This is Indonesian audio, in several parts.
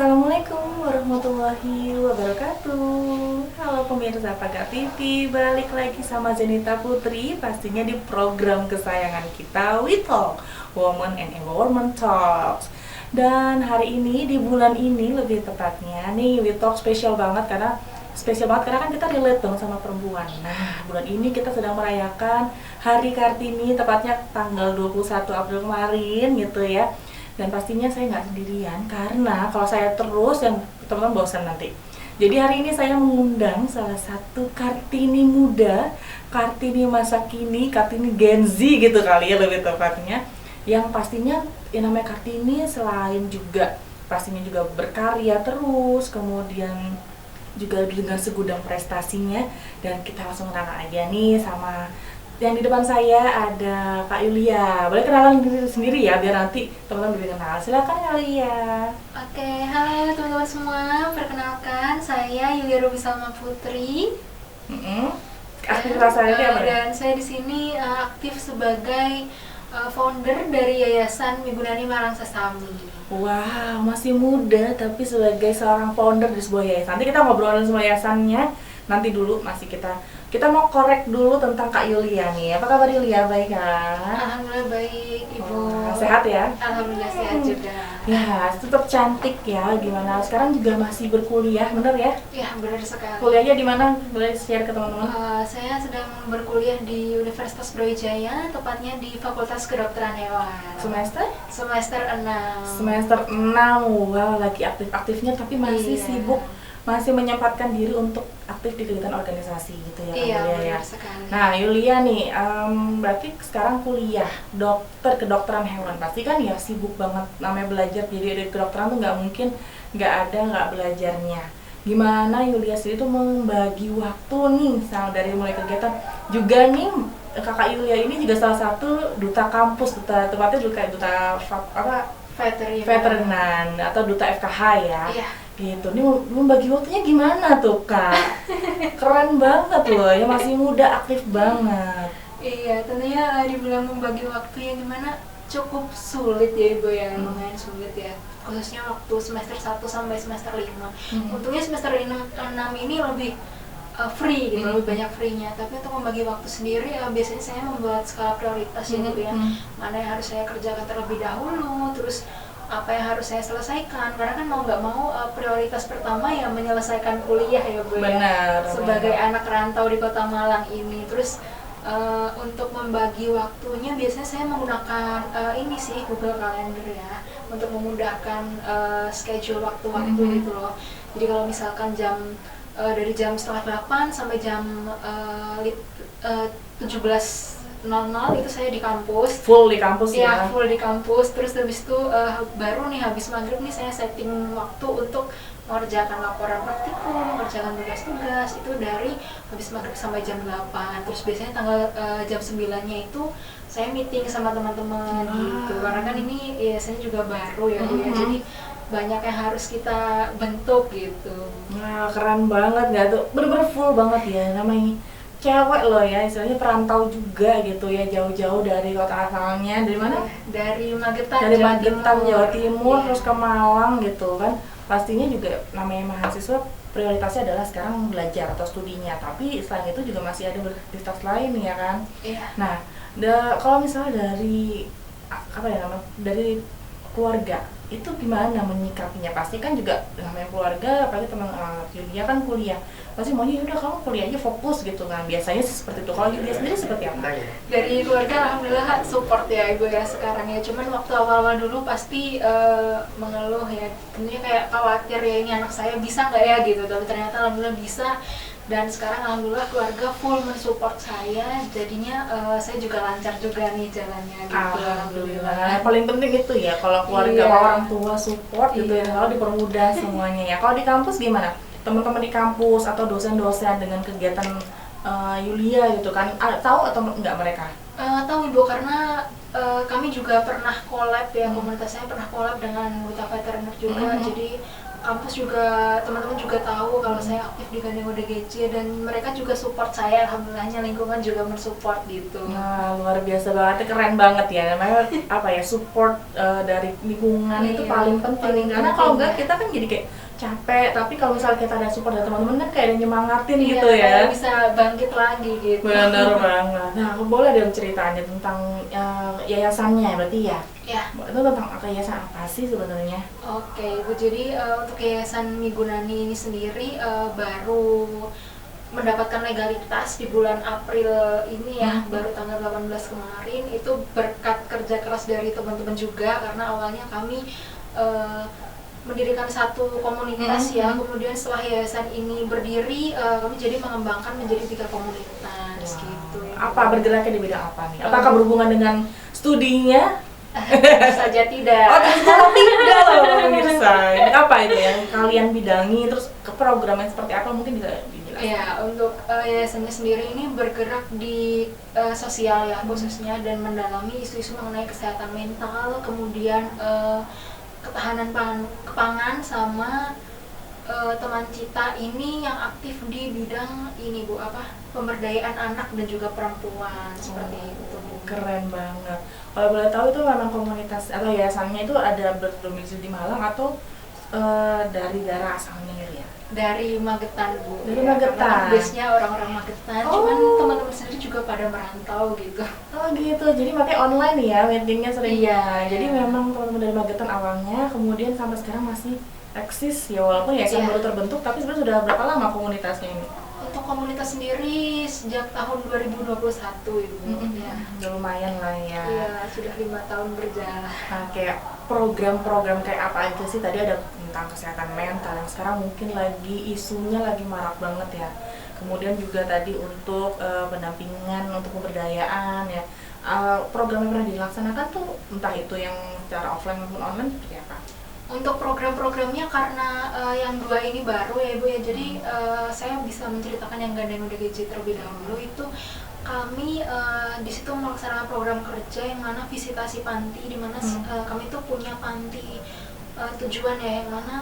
Assalamualaikum warahmatullahi wabarakatuh. Halo pemirsa Pagar TV, balik lagi sama Zenita Putri, pastinya di program kesayangan kita, We Talk, Women and Empowerment Talks. Dan hari ini, di bulan ini lebih tepatnya nih, We Talk spesial banget karena kan kita relate dong sama perempuan. Nah, bulan ini kita sedang merayakan Hari Kartini, tepatnya tanggal 21 April kemarin gitu ya. Dan pastinya saya nggak sendirian karena kalau saya terus yang teman-teman bosan nanti. Jadi hari ini saya mengundang salah satu Kartini muda, Kartini masa kini, Kartini Gen Z gitu kali ya lebih tepatnya. Yang pastinya yang namanya Kartini selain juga pastinya juga berkarya terus, kemudian juga dengan segudang prestasinya. Dan kita langsung kenalan aja nih sama yang di depan saya ada Kak Yulia. Boleh kenalan diri sendiri ya, biar nanti teman-teman lebih kenal. Silakan Yulia. Oke, halo teman-teman semua. Perkenalkan, saya Yulia Ruby Salma Putri. Aktivitas saya apa? Dan saya di sini aktif sebagai founder dari Yayasan Mibunani Marang Sasami. Wow, masih muda tapi sebagai seorang founder di sebuah yayasan. Nanti kita ngobrolin semua yayasannya. Nanti dulu masih kita mau korek dulu tentang Kak Yulia nih. Apa kabar Yulia? Baik kan? Alhamdulillah baik, Ibu. Sehat ya? Alhamdulillah sehat juga. Ya, tetap cantik ya. Gimana? Sekarang juga masih berkuliah, bener ya? Ya, benar sekali. Kuliahnya di mana? Boleh share ke teman-teman? Saya sedang berkuliah di Universitas Brawijaya, tepatnya di Fakultas Kedokteran Hewan. Semester? Semester 6. Semester 6. Wow, lagi aktif-aktifnya tapi masih Iya. sibuk, masih menyempatkan diri untuk aktif di kegiatan organisasi gitu ya, Iya, Kak Yulia ya. benar sekali. Nah, Yulia nih, berarti sekarang kuliah kedokteran hewan, pasti kan ya sibuk banget namanya belajar. Jadi di kedokteran tuh nggak mungkin nggak belajarnya. Gimana Yulia sendiri tuh membagi waktu nih, dari mulai kegiatan juga nih. Kakak Yulia ini juga salah satu duta kampus, tepatnya duta veterinan atau duta FKH ya. Iya. Gitu. Ini membagi waktunya gimana tuh, Kak? Keren banget loh, ya masih muda, aktif banget. Iya, tentunya dibilang membagi waktu yang gimana cukup sulit ya Ibu ya, lumayan sulit ya. Khususnya waktu semester 1 sampai semester 5. Untungnya semester 6 ini lebih free gitu, lebih banyak free-nya. Tapi untuk membagi waktu sendiri biasanya saya membuat skala prioritas ya Ibu ya. Mana yang harus saya kerjakan terlebih dahulu, terus apa yang harus saya selesaikan, karena kan mau nggak mau prioritas pertama ya menyelesaikan kuliah ya Bu ya. Benar. Sebagai anak rantau di Kota Malang ini, terus untuk membagi waktunya biasanya saya menggunakan ini sih Google Calendar ya, untuk memudahkan schedule waktu-waktu gitu loh. Jadi kalau misalkan dari jam setengah 8 sampai jam 17.00 itu saya di kampus. Full di kampus ya? Iya, full di kampus. Terus habis itu baru nih habis maghrib nih saya setting waktu untuk mengerjakan laporan praktikum, mengerjakan tugas-tugas itu dari habis maghrib sampai jam 8. Terus biasanya tanggal jam 9-nya itu saya meeting sama teman-teman gitu. Karena kan ini ya saya juga baru ya Bu ya. Jadi banyak yang harus kita bentuk gitu. Nah, keren banget nggak tuh? Bener-bener full banget ya, namanya cewek loh ya, istilahnya perantau juga gitu ya, jauh-jauh dari kota asalnya. Dari mana? Dari Magetan, Dari Magetan, Jawa Timur, Iya. terus ke Malang gitu kan. Pastinya juga namanya mahasiswa prioritasnya adalah sekarang belajar atau studinya, tapi selain itu juga masih ada beraktivitas lain ya kan. Iya. Nah, kalau misalnya dari dari keluarga itu gimana menyikapinya? Pasti kan juga namanya keluarga, apalagi teman Yulia kan kuliah, pasti maunya udah kamu kuliah aja fokus gitu kan. Biasanya seperti itu. Kalau Yulia sendiri seperti apa? Dari keluarga alhamdulillah support ya Ibu ya sekarang ya. Cuman waktu awal-awal dulu pasti mengeluh ya, tentunya kayak khawatir ya ini anak saya bisa nggak ya gitu. Tapi ternyata alhamdulillah bisa. Dan sekarang alhamdulillah keluarga full mensupport saya, jadinya saya juga lancar juga nih jalannya gitu. Alhamdulillah. Yang paling penting itu ya, kalau keluarga Iya. orang tua support gitu ya, Iya. kalau dipermudah semuanya ya. Kalau di kampus gimana? Teman-teman di kampus atau dosen-dosen dengan kegiatan Yulia gitu kan, tahu atau enggak mereka? Tahu Ibu, karena kami juga pernah collab ya, komunitas saya pernah collab dengan duta veteriner juga. Jadi kampus juga, teman-teman juga tahu kalau saya aktif di Gandeng ODGJ, dan mereka juga support saya, alhamdulillahnya lingkungan juga mensupport gitu. Nah, luar biasa banget, keren banget ya. Namanya apa ya, support dari lingkungan itu Iya, paling penting. paling Karena penting, kalau enggak ya. kita kan jadi kayak capek, tapi kalau misalnya kita ada support dari teman-teman kan kayak ada nyemangatin Iya, gitu ya. kayak bisa bangkit lagi gitu. Benar banget. Nah, aku boleh dong ceritanya tentang yayasannya berarti ya? Ya. Itu tentang yayasan apa sih sebenarnya? Oke, Bu. Jadi untuk Yayasan Migunani ini sendiri baru mendapatkan legalitas di bulan April ini ya, baru tanggal 18 kemarin. Itu berkat kerja keras dari teman-teman juga, karena awalnya kami mendirikan satu komunitas ya. Kemudian setelah yayasan ini berdiri, kami jadi mengembangkan menjadi 3 komunitas gitu. Apa bergeraknya di bidang apa nih? Apakah berhubungan dengan studinya? Tentu saja tidak. Oh, ternyata tidak loh pemirsa. Ini apa itu yang kalian bidangi, terus ke programnya seperti apa, mungkin bisa dijelaskan? Ya, untuk yayasannya sendiri ini bergerak di sosial ya khususnya, dan mendalami isu-isu mengenai kesehatan mental, kemudian ketahanan pangan, sama teman Cita ini yang aktif di bidang ini Bu, pemberdayaan anak dan juga perempuan, seperti itu Bu. Keren banget. Kalau boleh tahu itu memang komunitas atau yayasannya itu ada berdomisili di Malang atau dari daerah asalnya gitu ya? Dari Magetan Bu. Dari Ya, Magetan. karena base-nya orang-orang Magetan, cuman teman-teman sendiri juga pada merantau gitu. Oh gitu, jadi makanya online ya meetingnya sering. Iya. Jadi memang teman-teman dari Magetan awalnya, kemudian sampai sekarang masih eksis ya, walaupun yayasan baru terbentuk, tapi sebenarnya sudah berapa lama komunitasnya ini? Untuk komunitas sendiri sejak tahun 2021 Ibu. Ya. Udah lumayan lah ya. Iya, sudah 5 tahun berjalan. Nah, kayak program-program kayak apa aja sih? Tadi ada tentang kesehatan mental yang sekarang mungkin lagi isunya lagi marak banget ya. Kemudian juga tadi untuk pendampingan, untuk pemberdayaan ya. Program yang pernah dilaksanakan tuh entah itu yang secara offline maupun online seperti apa? Untuk program-programnya karena yang 2 ini baru ya Ibu ya, jadi saya bisa menceritakan yang Gandeng ODGJ terlebih dahulu. Itu kami di situ melaksanakan program kerja yang mana visitasi panti, di mana kami tuh punya panti tujuan ya, yang mana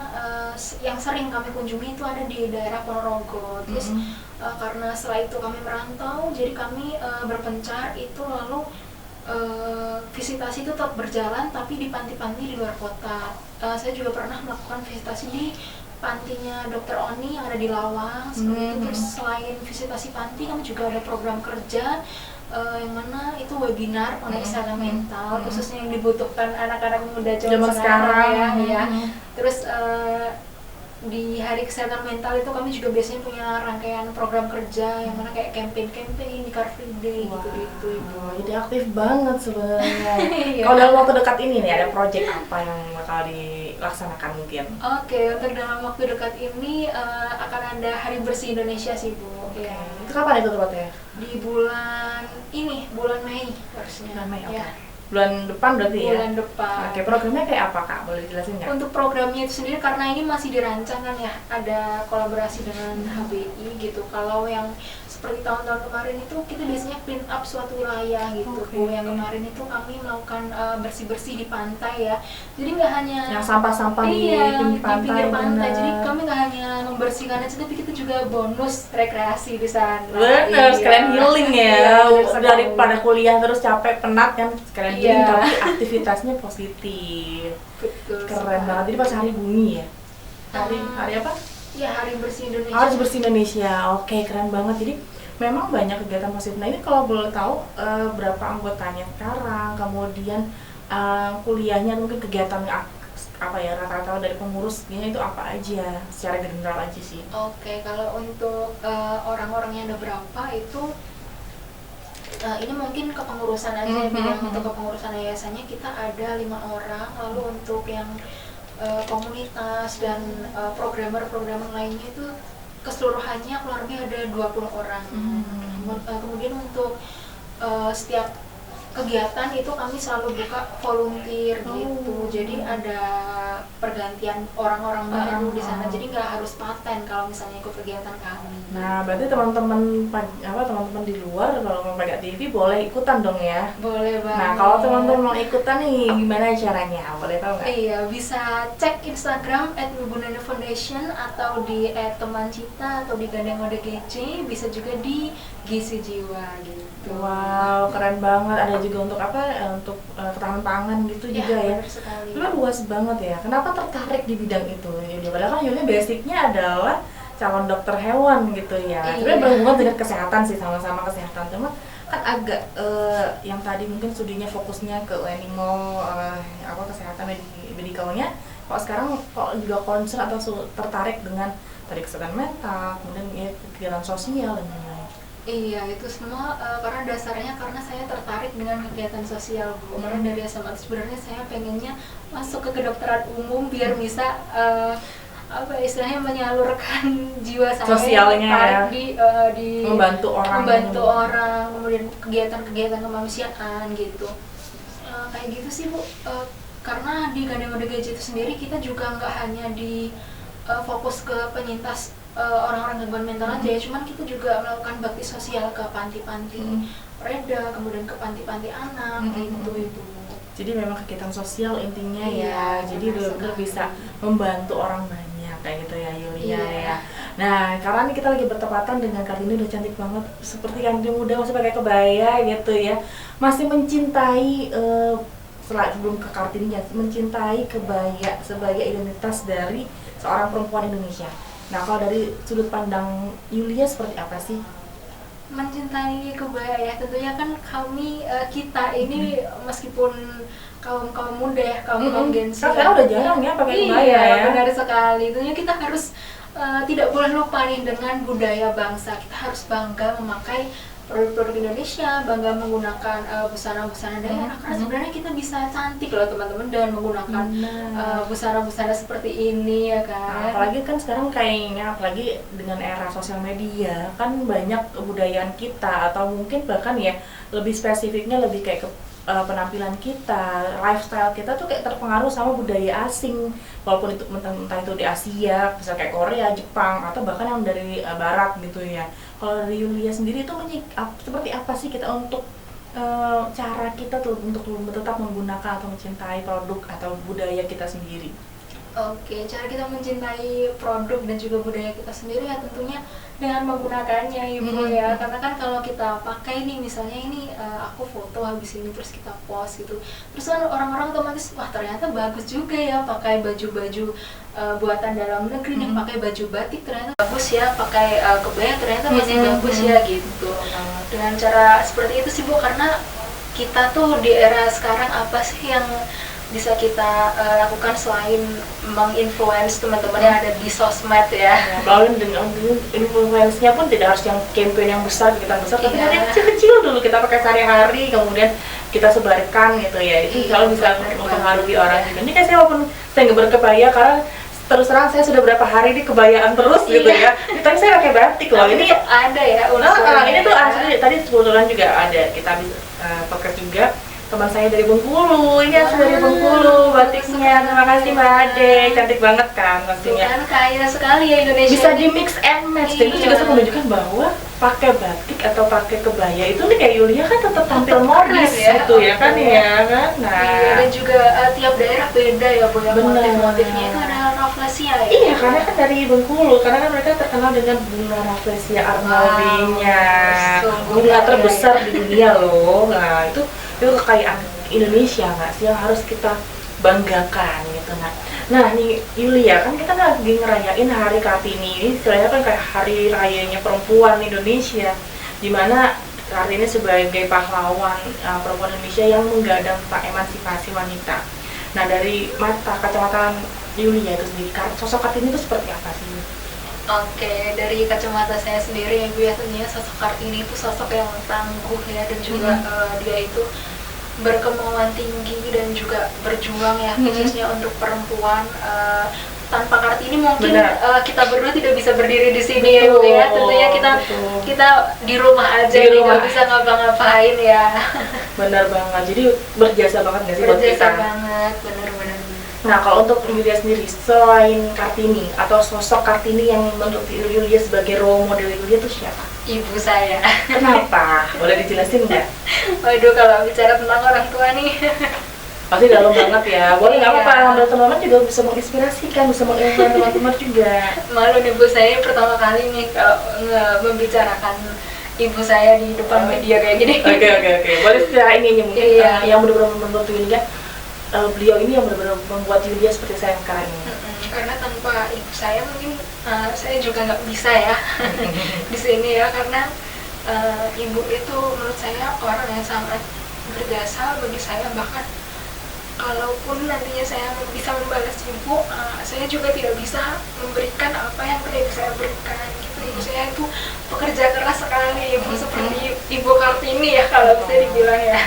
yang sering kami kunjungi itu ada di daerah Ponorogo. Terus karena setelah itu kami merantau, jadi kami berpencar itu, lalu visitasi itu tetap berjalan tapi di panti-panti di luar kota. Saya juga pernah melakukan visitasi di pantinya Dr. Oni yang ada di Lawang seperti itu. Terus selain visitasi panti, kami juga ada program kerja yang mana itu webinar mengenai kesehatan mental, khususnya yang dibutuhkan anak-anak muda zaman sekarang ya. Terus di Hari Kesehatan Mental itu kami juga biasanya punya rangkaian program kerja yang mana kayak campaign di Car Free Day gitu Ibu. Jadi aktif banget sebenarnya. Kalau dalam waktu dekat ini nih ada project apa yang bakal dilaksanakan mungkin? Oke, untuk dalam waktu dekat ini akan ada Hari Bersih Indonesia sih Bu. Ya. Itu kapan itu tepatnya? Di bulan Mei harusnya. Bulan Mei, oke. Ya. Bulan depan berarti ya? Bulan depan. Oke, programnya kayak apa Kak? Boleh jelasin nggak? Untuk programnya itu sendiri, karena ini masih dirancang kan ya, ada kolaborasi dengan HBI gitu. Kalau yang seperti tahun-tahun kemarin itu kita biasanya clean up suatu wilayah gitu Bu. Yang kemarin itu kami melakukan bersih-bersih di pantai ya. Jadi nggak hanya yang sampah-sampah di pinggir pantai. Jadi kami nggak hanya membersihkan aja, tapi kita juga bonus rekreasi di sana. Bener, sekalian healing ya. Daripada kuliah terus capek, penat kan, sekalian healing tapi aktivitasnya positif. Betul. Keren banget. Jadi pas hari bumi ya? Hari apa? Ya, Hari Bersih Indonesia. Hari Bersih Indonesia. Oke, keren banget. Jadi memang banyak kegiatan positif. Nah, ini kalau boleh tahu berapa anggotanya sekarang, kemudian kuliahnya, mungkin kegiatan apa ya, rata-rata dari pengurusnya itu apa aja secara general aja sih? Oke, kalau untuk orang-orangnya ada berapa itu ini mungkin kepengurusan aja. Untuk kepengurusan yayasannya kita ada 5 orang. Lalu untuk yang komunitas dan programmer lainnya itu keseluruhannya kurang lebih ada 20 orang. Kemudian untuk setiap kegiatan itu kami selalu buka volunteer gitu. Jadi ada pergantian orang-orang baru di sana. Jadi nggak harus paten kalau misalnya ikut kegiatan kami. Nah, berarti teman-teman teman-teman di luar kalau mau pakai TV boleh ikutan dong ya? Boleh banget. Nah, kalau teman-teman mau ikutan nih gimana caranya? Boleh tahu nggak? Iya, bisa cek Instagram @Gunana_Foundation atau di @Temancita atau di Gandeng Mode GC, bisa juga di Gizi Jiwa gitu. Wow, keren banget. Ada juga untuk apa? Untuk ketahanan pangan gitu juga ya. Benar sekali. Lu luas banget ya. Kenapa tertarik di bidang itu? Ya, padahal kan Yulia basicnya adalah calon dokter hewan gitu ya. Iya. Sebenarnya berhubungan dengan kesehatan sih, sama-sama kesehatan. Cuma kan agak yang tadi mungkin studinya fokusnya ke animal kesehatan medicalnya. Kok sekarang kok juga concern atau tertarik dengan tadi kesehatan mental, kemudian ya kegiatan sosial dan lain-lain. Iya, itu semua karena dasarnya karena saya tertarik dengan kegiatan sosial, Bu. Karena dari SMA sebenarnya saya pengennya masuk ke kedokteran umum biar bisa istilahnya menyalurkan jiwa saya Sosialnya ya. di Membantu orang, kemudian kegiatan-kegiatan kemanusiaan gitu. Kayak gitu sih, Bu. Karena di Gandeng Mode GC itu sendiri kita juga nggak hanya di fokus ke penyintas orang-orang gangguan mental aja ya, cuman kita juga melakukan bakti sosial ke panti-panti reda, kemudian ke panti-panti anak gitu itu. Jadi memang kegiatan sosial intinya Iya, ya. Jadi benar-benar bisa membantu orang banyak kayak gitu ya Yulia Iya. ya. Nah, karena ini kita lagi bertepatan dengan Kartini udah cantik banget, seperti Kartini muda masih pakai kebaya gitu ya. Masih mencintai sebelum ke Kartininya, mencintai kebaya sebagai identitas dari seorang perempuan Indonesia. Nah, kalau dari sudut pandang Yulia seperti apa sih? Mencintai kebaya ya, tentunya kan kita ini meskipun kaum muda ya, kaum Gen Z. Sekarang udah jarang ya pakai kebaya ya. Benar sekali. Tentunya kita harus tidak boleh lupa nih dengan budaya bangsa. Kita harus bangga memakai produk-produk Indonesia, bangga menggunakan busana-busana daerah. Karena sebenarnya kita bisa cantik loh teman-teman dengan menggunakan busana-busana seperti ini ya kan. Nah, apalagi kan sekarang kayaknya apalagi dengan era sosial media kan banyak kebudayaan kita atau mungkin bahkan ya lebih spesifiknya lebih kayak ke penampilan kita, lifestyle kita tuh kayak terpengaruh sama budaya asing, walaupun itu entah itu di Asia, misalnya kayak Korea, Jepang, atau bahkan yang dari Barat gitu ya. Kalau dari Yulia sendiri itu seperti apa sih kita untuk cara kita untuk tetap menggunakan atau mencintai produk atau budaya kita sendiri? Oke, cara kita mencintai produk dan juga budaya kita sendiri ya tentunya dengan menggunakannya Ibu ya. Karena kan kalau kita pakai nih misalnya ini aku foto habis ini terus kita post gitu. Terus kan orang-orang otomatis wah ternyata bagus juga ya pakai baju-baju buatan dalam negeri nih, pakai baju batik ternyata bagus ya, pakai kebaya ternyata masih bagus ya gitu. Dengan cara seperti itu sih Bu, karena kita tuh di era sekarang apa sih yang bisa kita lakukan selain menginfluence teman-teman yang ada di sosmed ya. Bahkan dengan influence-nya pun tidak harus yang campaign yang besar, kegiatan besar, tapi dari kecil-kecil dulu kita pakai sehari-hari, kemudian kita sebarkan gitu ya. Itu kalau bisa mempengaruhi orang juga. Ini kayak saya walaupun saya nggak berkebaya karena terus terang saya sudah berapa hari di kebayaan terus gitu ya. Tapi saya pakai batik loh. Ini ada ya unsurnya. ini tuh asli tadi kebetulan juga ada kita bisa podcast juga. Teman saya dari Bengkulu, ini asli dari Bengkulu batiknya. Terima kasih Mbak Ade, cantik banget kan pastinya. Kan kaya sekali ya Indonesia. Bisa di mix and match. Dan itu juga saya menunjukkan bahwa pakai batik atau pakai kebaya itu nih kayak Yulia kan tetap tampil modis ya, gitu ya kan ya kan. Nah, iya, dan juga tiap daerah beda ya Bu ya, motif-motifnya itu ada rafflesia ya. Iya, karena kan dari Bengkulu, karena kan mereka terkenal dengan bunga rafflesia arnoldinya, bunga terbesar di dunia loh. Nah, itu kekayaan Indonesia nggak sih yang harus kita banggakan gitu. Nah nih Yulia, kan kita lagi ngerayain Hari Kartini ini, istilahnya kan kayak hari rayanya perempuan Indonesia, dimana Kartini sebagai pahlawan perempuan Indonesia yang menggadang tentang emansipasi wanita. Nah dari kacamata Yulia itu sendiri, sosok Kartini itu seperti apa sih? Oke, dari kacamata saya sendiri yang biasanya sosok Kartini itu sosok yang tangguh ya, dan juga dia itu berkemauan tinggi dan juga berjuang ya, khususnya untuk perempuan. tanpa Kartini mungkin Benar. kita berdua tidak bisa berdiri di sini ya Bu ya. Tentunya Betul. kita di rumah aja Di nih, rumah. nggak bisa ngapa-ngapain ya. Benar banget, jadi berjasa banget nggak sih buat Berjasa kita? banget, benar-benar. Nah, kalau untuk Yulia sendiri, selain Kartini atau sosok Kartini yang menurut Yulia sebagai role model Yulia itu siapa? Ibu saya. Kenapa? Boleh dijelasin nggak? Waduh, kalau bicara tentang orang tua nih. Pasti dalam banget ya. Boleh nggak Iya. apa-apa, teman-teman juga bisa menginspirasi kan, bisa menginspirasi teman-teman juga. Malu nih Bu, saya ini pertama kali nih kalau membicarakan ibu saya di depan media kayak gini. Oke. Boleh secara ini aja mungkin Iya. yang benar-benar membentuk Yulia. Beliau ini yang benar-benar membuat Yulia seperti saya sekarang ini. Karena tanpa ibu saya mungkin saya juga nggak bisa ya di sini ya, karena ibu itu menurut saya orang yang sangat berjasa bagi saya. Bahkan kalaupun nantinya saya bisa membalas ibu, saya juga tidak bisa memberikan apa yang pernah ibu saya berikan gitu. Ibu saya itu pekerja keras sekali, ibu seperti Ibu Kartini ya kalau bisa dibilang ya.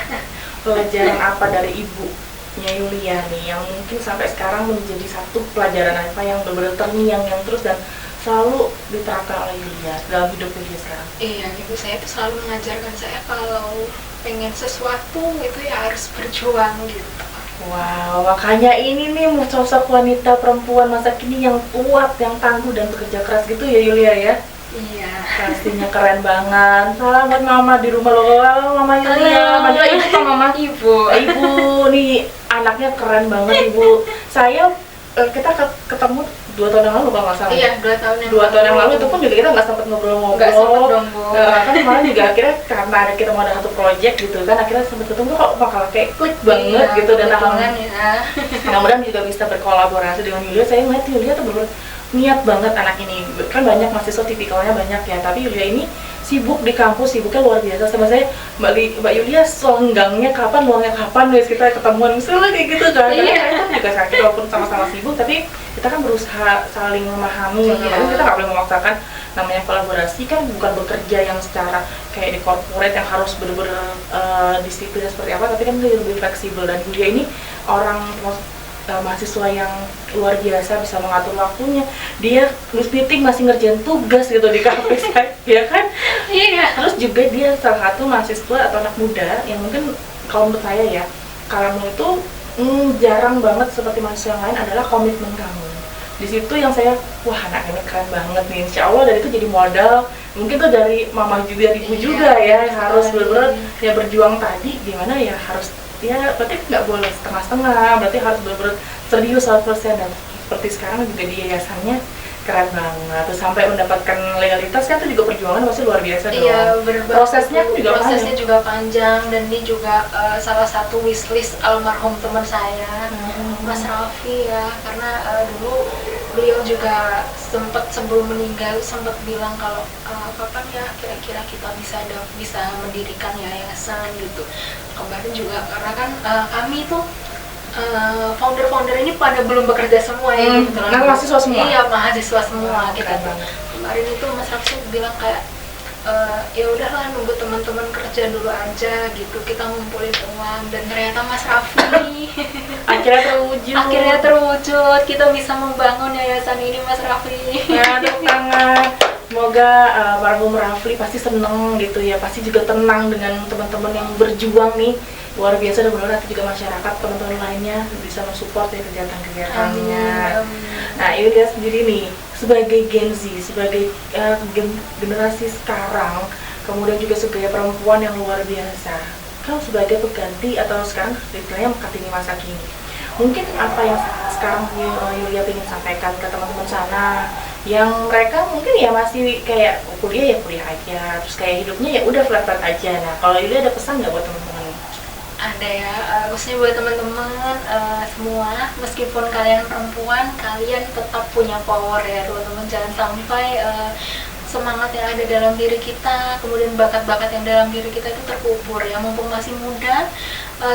Pelajaran apa dari ibunya Yulia nih yang mungkin sampai sekarang menjadi satu pelajaran apa yang benar-benar terngiang yang terus dan selalu diterapkan oleh Yulia dalam hidup Yulia sekarang? Iya, ibu saya itu selalu mengajarkan saya kalau pengen sesuatu itu ya harus berjuang gitu. Wow, makanya ini nih sosok wanita perempuan masa kini yang kuat, yang tangguh dan bekerja keras gitu ya Yulia ya. Iya. Pastinya keren banget. Salam buat mama di rumah loh. Halo Mama Yulia. Manggil ibu apa Mama? Ibu. Ibu nih anaknya keren banget Ibu. Saya kita ketemu 2 tahun yang lalu kalau nggak salah. Iya, 2 tahun yang 2 tahun yang lalu itu pun juga kita nggak sempat ngobrol-ngobrol. Nggak sempet dong, Bu. Kan kemarin juga akhirnya karena kita mau ada satu project gitu kan akhirnya sempat ketemu kok bakal kayak klik banget Iya, gitu dan kebetulan ya. mudah-mudahan juga bisa berkolaborasi dengan Yulia. Saya ngeliat Yulia tuh bener niat banget anak ini. Kan banyak mahasiswa tipikalnya banyak ya, tapi Yulia ini sibuk di kampus, sibuknya luar biasa. Sama saya Mbak Yulia senggangnya kapan, luangnya kapan guys, kita ketemuan misalnya kayak gitu kan. Iya. Karena kita juga sakit walaupun sama-sama sibuk, tapi kita kan berusaha saling memahami. Iya. Tapi kita nggak boleh memaksakan. Namanya kolaborasi kan bukan bekerja yang secara kayak di corporate yang harus bener-bener disiplin seperti apa, tapi kan lebih fleksibel. Dan Yulia ini orang mahasiswa yang luar biasa, bisa mengatur waktunya. Dia meeting masih ngerjain tugas gitu di kampus ya kan. Iya. Terus juga dia salah satu mahasiswa atau anak muda yang mungkin kalau menurut saya ya, kamu itu jarang banget seperti mahasiswa yang lain adalah komitmen kamu. Di situ yang saya, wah anak ini keren banget nih, insya Allah dari itu jadi modal. Mungkin tuh dari mama juga, ibu juga ya, harus bener-bener ya berjuang tadi gimana ya, harus ya berarti nggak boleh setengah-setengah, berarti harus bener-bener serius 100%. Dan seperti sekarang juga di yayasannya keren banget, terus sampai mendapatkan legalitas kan itu juga perjuangan pasti luar biasa dong. Iya, bener banget. Prosesnya kan juga Prosesnya panjang. juga panjang, dan ini juga salah satu wishlist almarhum teman saya, Mas Raffi ya, karena dulu beliau juga sempat sebelum meninggal sempat bilang kalau kapan ya kira-kira kita bisa mendirikan yayasan gitu. Kemarin juga karena kan kami tuh founder-founder ini pada belum bekerja semua ya gitu. Nah, mahasiswa semua? Iya, mahasiswa semua Wah, gitu. keren banget. Kemarin itu Mas Raffi bilang kayak ya udahlah nunggu teman-teman kerja dulu aja gitu, kita ngumpulin uang. Dan ternyata Mas Raffi akhirnya terwujud, kita bisa membangun yayasan ini Mas Raffi. Ya, tepuk tangan. Semoga almarhum Rafli pasti seneng gitu ya, pasti juga tenang dengan teman-teman yang berjuang nih luar biasa. Dan mudah-mudahan nanti juga masyarakat, teman-teman lainnya bisa mensupport ya kegiatan-kegiatannya. Nah, ini dia sendiri nih sebagai Gen Z, sebagai generasi sekarang, kemudian juga sebagai perempuan yang luar biasa. Kalau sebagai pengganti atau sekarang istilahnya Kartini masa kini, mungkin apa yang sekarang Yulia ingin sampaikan ke teman-teman sana yang mereka mungkin ya masih kayak kuliah aja, terus kayak hidupnya ya udah flat-flat aja. Nah, kalau Yulia ada pesan nggak buat teman-teman? Ada ya, khususnya buat teman-teman semua, meskipun kalian perempuan, kalian tetap punya power ya teman-teman. Jangan sampai semangat yang ada dalam diri kita, kemudian bakat-bakat yang dalam diri kita itu terkubur ya. Mumpung masih muda,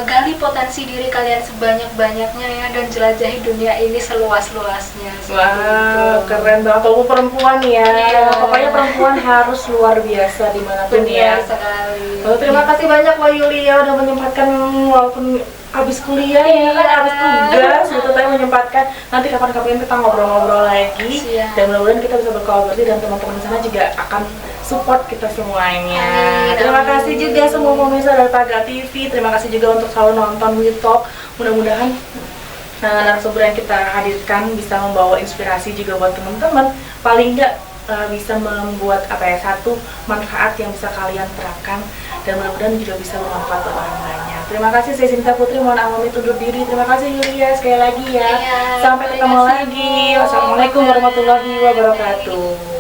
gali potensi diri kalian sebanyak-banyaknya ya, dan jelajahi dunia ini seluas-luasnya. Wah, keren banget. Kalau perempuan ya, Iya. pokoknya perempuan harus luar biasa dimanapun ya. Benar sekali. Terima kasih banyak Mbak Yulia udah menyempatkan walaupun habis kuliah ya kan, habis tugas gitu, tapi menyempatkan nanti kapan-kapan kita ngobrol-ngobrol lagi. Siap. Dan mudah-mudahan kita bisa berkolaborasi dan teman-teman di sana juga akan support kita semuanya. Terima kasih juga semua pemirsa dari Paga TV, terima kasih juga untuk selalu nonton We Talk. Mudah-mudahan narasumber yang kita hadirkan bisa membawa inspirasi juga buat teman-teman, paling enggak bisa membuat satu manfaat yang bisa kalian terapkan, dan mudah-mudahan juga bisa bermanfaat buat orang banyak. Terima kasih, saya Sinta Putri, mohon pamit undur diri. Terima kasih Yulia sekali lagi ya. Iya, Sampai ketemu lagi. Wassalamualaikum warahmatullahi wabarakatuh.